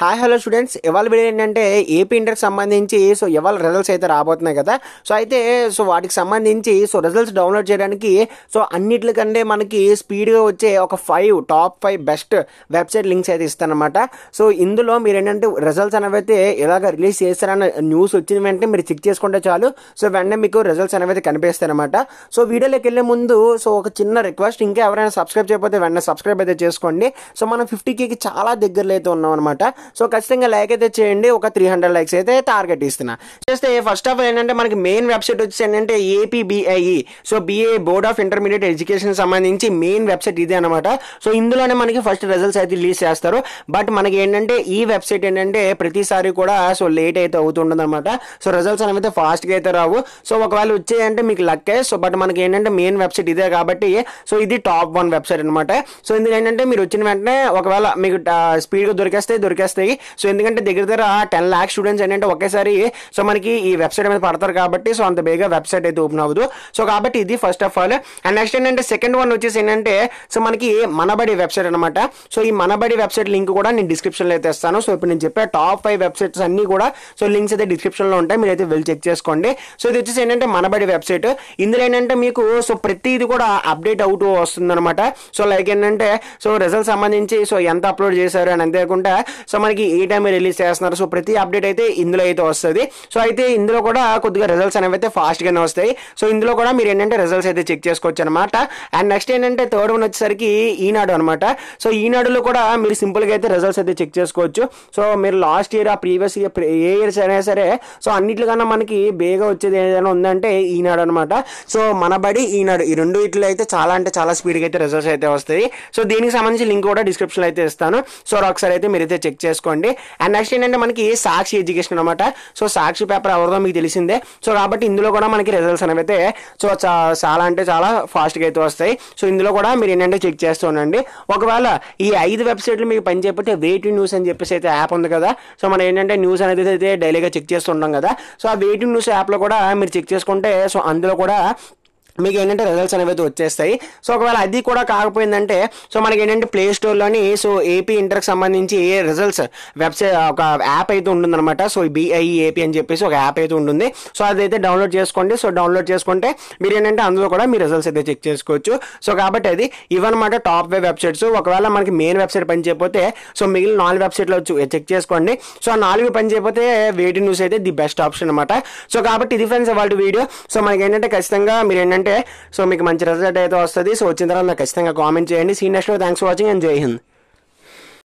Hi hello students, ఇవాళ video ఏంటంటే AP ఇంటర్కి సంబంధించి ఇవాళ రిజల్ట్స్ అయితే రాబోతున్నాయి కదా. అయితే వాటికి సంబంధించి రిజల్ట్స్ డౌన్లోడ్ చేయడానికి అన్నిటికంటే మనకి స్పీడ్గా వచ్చే ఒక టాప్ 5 బెస్ట్ వెబ్సైట్ లింక్స్ అయితే ఇస్తానమాట. ఇందులో మీరు ఏంటంటే రిజల్ట్స్ అనేవి అయితే ఇలాగ రిలీజ్ చేస్తారన్న న్యూస్ వచ్చిన వెంటనే మీరు చెక్ చేసుకుంటే చాలు. వెంటనే మీకు రిజల్ట్స్ అనేవి అయితే కనిపిస్తాయి అనమాట. వీడియోలోకి వెళ్ళే ముందు ఒక చిన్న రిక్వెస్ట్, ఇంకా ఎవరైనా సబ్స్క్రైబ్ చేయకపోతే వెంటనే సబ్స్క్రైబ్ అయితే చేసుకోండి. మనం 50Kకి చాలా దగ్గరలో అయితే ఉన్నాం అనమాట. ఖచ్చితంగా లైక్ అయితే చేయండి. ఒక 300 లైక్స్ అయితే టార్గెట్ ఇస్తున్నా. చేస్తే ఫస్ట్ ఆఫ్ ఆల్ ఏంటంటే మనకి మెయిన్ వెబ్సైట్ వచ్చి ఏంటంటే APBIE BA board of intermediate education సంబంధించి మెయిన్ వెబ్సైట్ ఇదే అనమాట. ఇందులోనే మనకి ఫస్ట్ రిజల్ట్స్ అయితే రిలీజ్ చేస్తారు. బట్ మనకి ఏంటంటే ఈ వెబ్సైట్ ఏంటంటే ప్రతిసారి కూడా లేట్ అయితే అవుతుంటుంది అనమాట. రిజల్ట్స్ అనేవి ఫాస్ట్గా అయితే రావు. ఒకవేళ వచ్చాయంటే మీకు లక్కే. బట్ మనకి ఏంటంటే మెయిన్ వెబ్సైట్ ఇదే కాబట్టి ఇది టాప్ 1 వెబ్సైట్ అనమాట. ఇందులో ఏంటంటే మీరు వచ్చిన వెంటనే ఒకవేళ మీకు స్పీడ్గా దొరికేస్తాయి. ఎందుకంటే దగ్గర 10 లాక్ స్టూడెంట్స్ ఏంటంటే ఒకేసారి మనకి ఈ వెబ్సైట్ మీద పడతారు కాబట్టి అంత బేగా వెబ్సైట్ అయితే ఓపెన్ అవ్వదు. కాబట్టి ఇది first of all. And next ఏంటంటే సెకండ్ వన్ వచ్చేసి ఏంటంటే మనకి మనబడి వెబ్సైట్ అనమాట. ఈ మనబడి వెబ్సైట్ లింక్ కూడా నేను డిస్క్రిప్షన్లో అయితే ఇస్తాను. ఇప్పుడు నేను చెప్పే టాప్ 5 వెబ్సైట్స్ అన్ని కూడా లింక్స్ అయితే డిస్క్రిప్షన్లో ఉంటాయి, మీరు అయితే వెళ్ళి చెక్ చేసుకోండి. ఇది వచ్చేసి ఏంటంటే మనబడి వెబ్సైట్. ఇందులో ఏంటంటే మీకు ప్రతిది కూడా అప్డేట్ అవుతూ వస్తుంది అనమాట. లైక్ ఏంటంటే రిజల్ట్ సంబంధించి ఎంత అప్లోడ్ చేశారు అని, అంతేకాకుండా మనకి ఏ టైం రిలీజ్ చేస్తున్నారు. ప్రతి అప్డేట్ అయితే ఇందులో అయితే వస్తుంది. అయితే ఇందులో కూడా కొద్దిగా రిజల్ట్స్ అనేవి అయితే ఫాస్ట్ గానే వస్తాయి. ఇందులో కూడా మీరు ఏంటంటే రిజల్ట్స్ అయితే చెక్ చేసుకోవచ్చు అనమాట. అండ్ నెక్స్ట్ ఏంటంటే థర్డ్ వన్ వచ్చేసరికి ఈనాడు అనమాట. ఈనాడులో కూడా మీరు సింపుల్ గా అయితే రిజల్ట్స్ అయితే చెక్ చేసుకోవచ్చు. మీరు లాస్ట్ ఇయర్ ప్రీవియస్ ఇయర్ ఏ ఇయర్స్ అయినా సరే అన్నిటికన్నా మనకి బేగా వచ్చేది ఏదైనా ఉందంటే ఈనాడు అనమాట. మనబడి ఈనాడు ఈ రెండు ఇట్లో అయితే చాలా అంటే చాలా స్పీడ్గా అయితే రిజల్ట్స్ అయితే వస్తాయి. దీనికి సంబంధించి లింక్ కూడా డిస్క్రిప్షన్ లో అయితే ఇస్తాను. ఒకసారి అయితే మీరు అయితే చెక్ చేసుకోండి. అండ్ నెక్స్ట్ ఏంటంటే మనకి సాక్షి ఎడ్యుకేషన్ అనమాట. సాక్షి పేపర్ ఎవరిదో మీకు తెలిసిందే. కాబట్టి ఇందులో కూడా మనకి రిజల్ట్స్ అనేవి అయితే చాలా అంటే చాలా ఫాస్ట్గా అయితే వస్తాయి. ఇందులో కూడా మీరు ఏంటంటే చెక్ చేస్తూ ఉండండి. ఒకవేళ ఈ 5 వెబ్సైట్లు మీకు పని చేయకపోతే వెయిటింగ్ న్యూస్ అని చెప్పేసి అయితే యాప్ ఉంది కదా. మనం ఏంటంటే న్యూస్ అనేది అయితే డైలీగా చెక్ చేస్తుంటాం కదా. ఆ వెయిటింగ్ న్యూస్ యాప్లో కూడా మీరు చెక్ చేసుకుంటే అందులో కూడా మీకు ఏంటంటే రిజల్ట్స్ అనేవి అయితే వచ్చేస్తాయి. ఒకవేళ అది కూడా కాకపోయిందంటే మనకి ఏంటంటే ప్లే స్టోర్లోని ఏపీ ఇంటర్కి సంబంధించి రిజల్ట్స్ వెబ్సైట్ ఒక యాప్ అయితే ఉంటుందన్నమాట. బిఐఈ ఏపీ అని చెప్పేసి ఒక యాప్ అయితే ఉంటుంది. అదైతే డౌన్లోడ్ చేసుకోండి. డౌన్లోడ్ చేసుకుంటే మీరు ఏంటంటే అందులో కూడా మీ రిజల్ట్స్ అయితే చెక్ చేసుకోవచ్చు. కాబట్టి అది ఇవన్నమాట టాప్ 5 వెబ్సైట్స్. ఒకవేళ మనకి మెయిన్ వెబ్సైట్ పని చేయకపోతే మిగిలిన 4 వెబ్సైట్లో చెక్ చేసుకోండి. ఆ 4 పని చేయకపోతే వెయిటింగ్ న్యూస్ అయితే ది బెస్ట్ ఆప్షన్ అనమాట. కాబట్టి ఇది ఫ్రెండ్స్ వాళ్ళ వీడియో. మనకి ఏంటంటే ఖచ్చితంగా మీరు ఏంటంటే మీకు మంచి రిజల్ట్ అయితే వస్తుంది. వచ్చిన తర్వాత ఖచ్చితంగా కామెంట్ చేయండి. See next. Thanks for watching and Jai Hind.